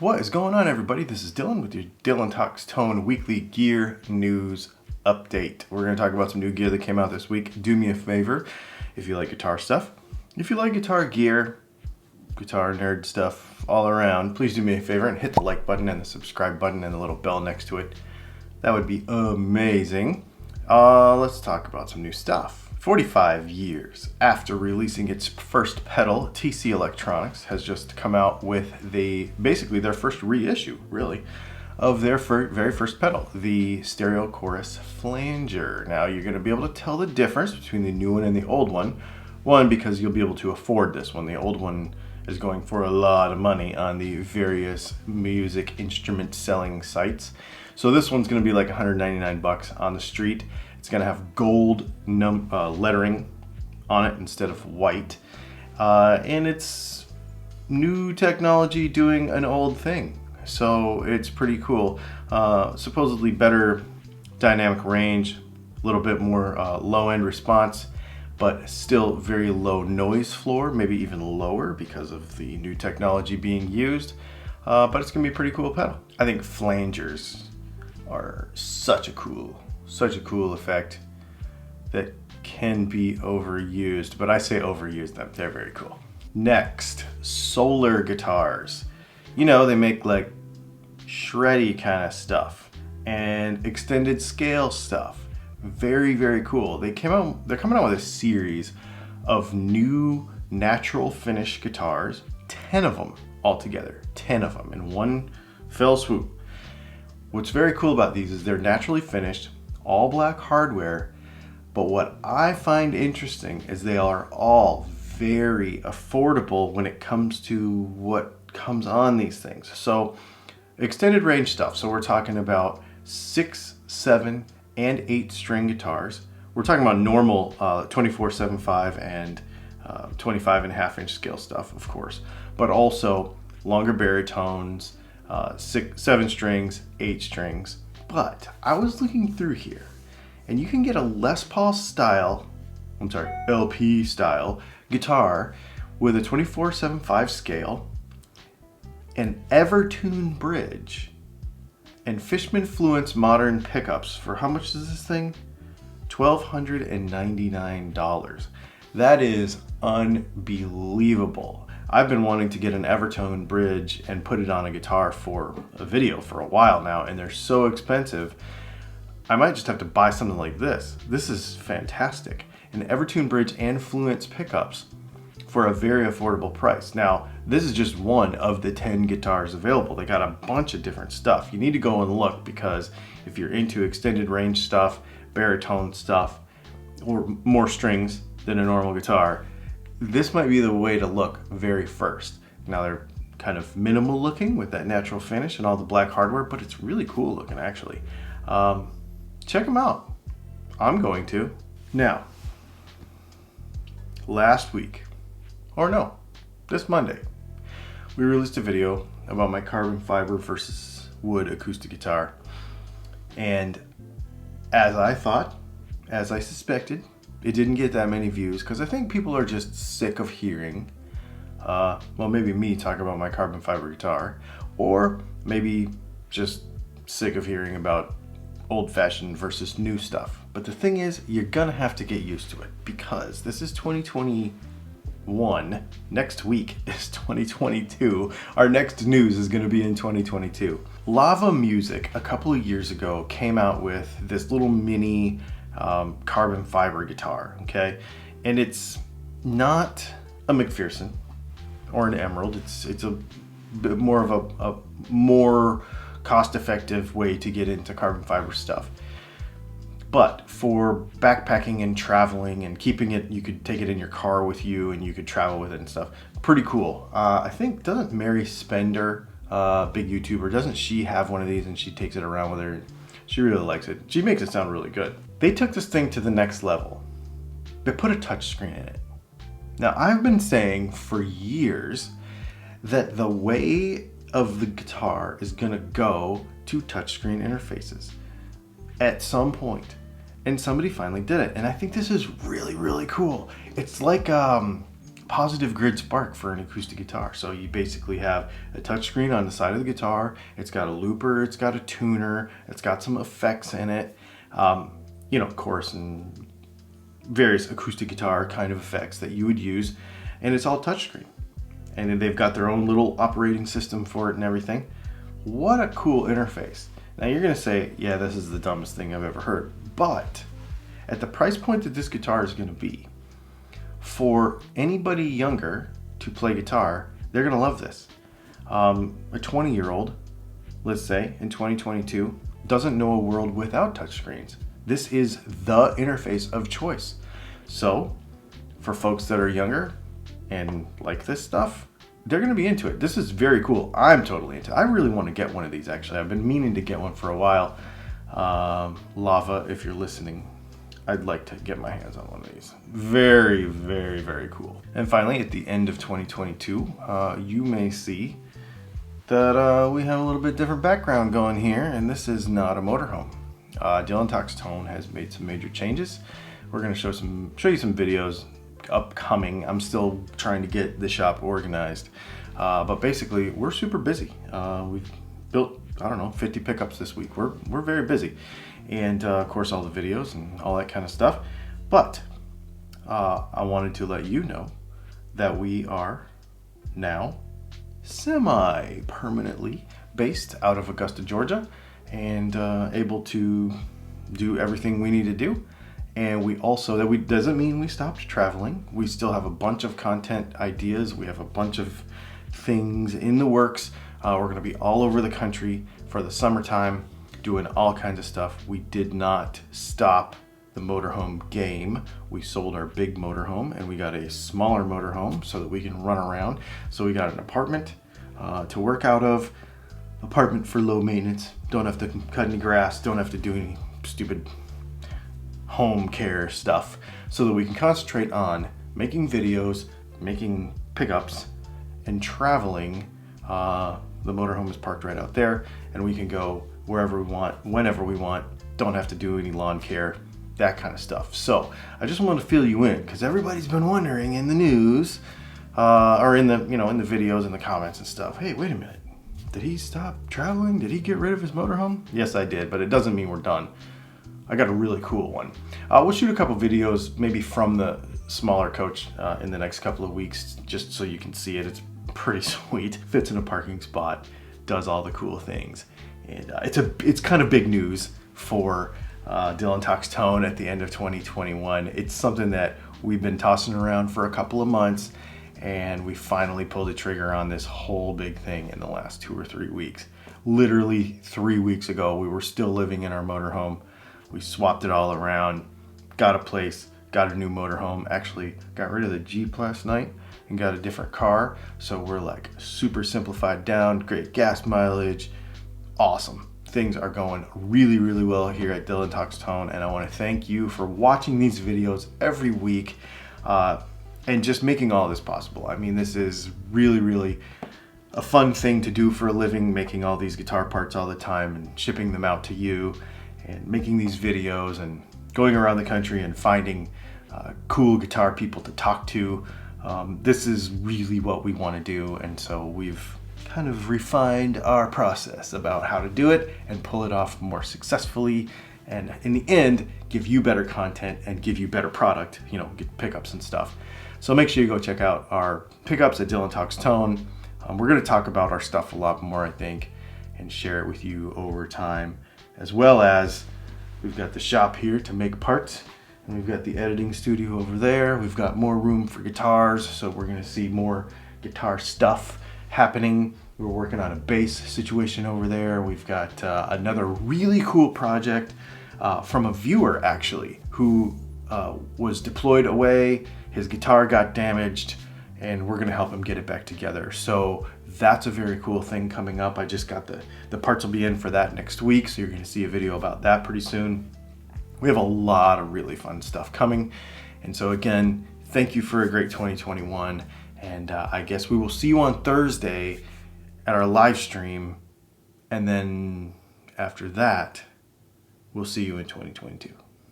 What is going on, everybody? This is Dillon with your Dillon Talks Tone weekly gear news update. We're going to talk about some new gear that came out this week. Do me a favor, if you like guitar stuff, if you like guitar gear, guitar nerd stuff all around, please do me a favor and hit the like button and the subscribe button and the little bell next to it. That would be amazing. Let's talk about some new stuff. 45 years after releasing its first pedal, TC Electronics has just come out with basically their first reissue, really, of their very first pedal, the Stereo Chorus Flanger. Now you're going to be able to tell the difference between the new one and the old one. One, because you'll be able to afford this one. The old one is going for a lot of money on the various music instrument selling sites. So this one's going to be like $199 on the street. It's going to have gold lettering on it instead of white. And it's new technology doing an old thing. So it's pretty cool. Supposedly better dynamic range, a little bit more low-end response, but still very low noise floor, maybe even lower because of the new technology being used. But it's going to be a pretty cool pedal. I think flangers are such a cool effect that can be overused, but I say overuse them. They're very cool. Next, solar guitars. You know, they make like shreddy kind of stuff and extended scale stuff. Very, very cool. They're coming out with a series of new natural finish guitars, 10 of them altogether, 10 of them in one fell swoop. What's very cool about these is they're naturally finished, all black hardware, but what I find interesting is they are all very affordable when it comes to what comes on these things. So extended range stuff, so we're talking about 6, 7, and 8 string guitars. We're talking about normal 24/75 and 25.5-inch scale stuff, of course, but also longer baritones, 7 strings, 8 strings. But I was looking through here, and you can get a Les Paul LP style guitar with a 24/75 scale, an Evertune bridge, and Fishman Fluence modern pickups for how much is this thing? $1,299. That is unbelievable. I've been wanting to get an Evertone bridge and put it on a guitar for a video for a while now, and they're so expensive. I might just have to buy something like this. This is fantastic. An Evertune bridge and Fluence pickups for a very affordable price. Now, this is just one of the 10 guitars available. They got a bunch of different stuff. You need to go and look, because if you're into extended range stuff, baritone stuff, or more strings than a normal guitar, this might be the way to look very first. Now they're kind of minimal looking with that natural finish and all the black hardware, but it's really cool looking actually. Check them out. I'm going to. Now, last week, or no, this Monday, we released a video about my carbon fiber versus wood acoustic guitar. And as I thought, as I suspected, it didn't get that many views because I think people are just sick of hearing, well, maybe me talk about my carbon fiber guitar, or maybe just sick of hearing about old-fashioned versus new stuff. But the thing is, you're gonna have to get used to it, because this is 2021. Next week is 2022. Our next news is gonna be in 2022. Lava Music, a couple of years ago, came out with this little mini carbon fiber guitar, okay? And it's not a McPherson or an Emerald. It's a bit more of a more cost-effective way to get into carbon fiber stuff. But for backpacking and traveling and keeping it, you could take it in your car with you and you could travel with it and stuff. Pretty cool. I think, doesn't Mary Spender, big YouTuber, doesn't she have one of these and she takes it around with her? She really likes it. She makes it sound really good. They took this thing to the next level. They put a touchscreen in it. Now, I've been saying for years that the way of the guitar is gonna go to touchscreen interfaces at some point. And somebody finally did it. And I think this is really, really cool. It's like positive grid spark for an acoustic guitar. So you basically have a touchscreen on the side of the guitar. It's got a looper, it's got a tuner, it's got some effects in it, chorus and various acoustic guitar kind of effects that you would use, and it's all touchscreen. And then they've got their own little operating system for it and everything. What a cool interface. Now you're gonna say, yeah, this is the dumbest thing I've ever heard. But at the price point that this guitar is gonna be, for anybody younger to play guitar, they're gonna love this. A 20-year-old, let's say, in 2022, doesn't know a world without touchscreens. This is the interface of choice. So, for folks that are younger and like this stuff, they're gonna be into it. This is very cool. I'm totally into it. I really want to get one of these, actually. I've been meaning to get one for a while. Lava, if you're listening, I'd like to get my hands on one of these. Very, very, very cool. And finally, at the end of 2022, you may see that we have a little bit different background going here, and this is not a motorhome. Dillon Talks Tone has made some major changes. We're going to show you some videos upcoming. I'm still trying to get the shop organized, but basically we're super busy. We've built, 50 pickups this week. We're very busy, and of course all the videos and all that kind of stuff. But I wanted to let you know that we are now semi-permanently based out of Augusta, Georgia, and able to do everything we need to do. And we also, doesn't mean we stopped traveling. We still have a bunch of content ideas. We have a bunch of things in the works. We're gonna be all over the country for the summertime, doing all kinds of stuff. We did not stop the motorhome game. We sold our big motorhome and we got a smaller motorhome so that we can run around. So we got an apartment to work out of, apartment for low maintenance. Don't have to cut any grass, don't have to do any stupid home care stuff, so that we can concentrate on making videos, making pickups, and traveling. The motorhome is parked right out there, and we can go wherever we want, whenever we want. Don't have to do any lawn care, that kind of stuff. So I just want to fill you in, because everybody's been wondering in the news, or in the in the videos and the comments and stuff. Hey, wait a minute. Did he stop traveling? Did he get rid of his motorhome? Yes, I did, but it doesn't mean we're done. I got a really cool one. We'll shoot a couple videos maybe from the smaller coach in the next couple of weeks, just so you can see it. It's pretty sweet. Fits in a parking spot, does all the cool things. And it's kind of big news for Dillon Talks Tone at the end of 2021. It's something that we've been tossing around for a couple of months, and we finally pulled the trigger on this whole big thing in the last 2 or 3 weeks. Literally 3 weeks ago, we were still living in our motorhome. We swapped it all around, got a place, got a new motorhome. Actually got rid of the Jeep last night and got a different car. So we're like super simplified down, great gas mileage, awesome. Things are going really, really well here at Dillon Talks Tone, and I want to thank you for watching these videos every week and just making all this possible. I mean, this is really, really a fun thing to do for a living, making all these guitar parts all the time and shipping them out to you, and making these videos and going around the country and finding cool guitar people to talk to. This is really what we want to do, and so we've kind of refined our process about how to do it and pull it off more successfully, and in the end give you better content and give you better product, get pickups and stuff. So make sure you go check out our pickups at Dillon Talks Tone. We're going to talk about our stuff a lot more, I think, and share it with you over time. As well as we've got the shop here to make parts, and we've got the editing studio over there. We've got more room for guitars, so we're gonna see more guitar stuff happening. We're working on a bass situation over there. We've got another really cool project from a viewer, actually, who was deployed away. His guitar got damaged, and we're gonna help him get it back together. So that's a very cool thing coming up. I just got the parts will be in for that next week, so you're gonna see a video about that pretty soon. We have a lot of really fun stuff coming. And so again, thank you for a great 2021. And I guess we will see you on Thursday at our live stream. And then after that, we'll see you in 2022.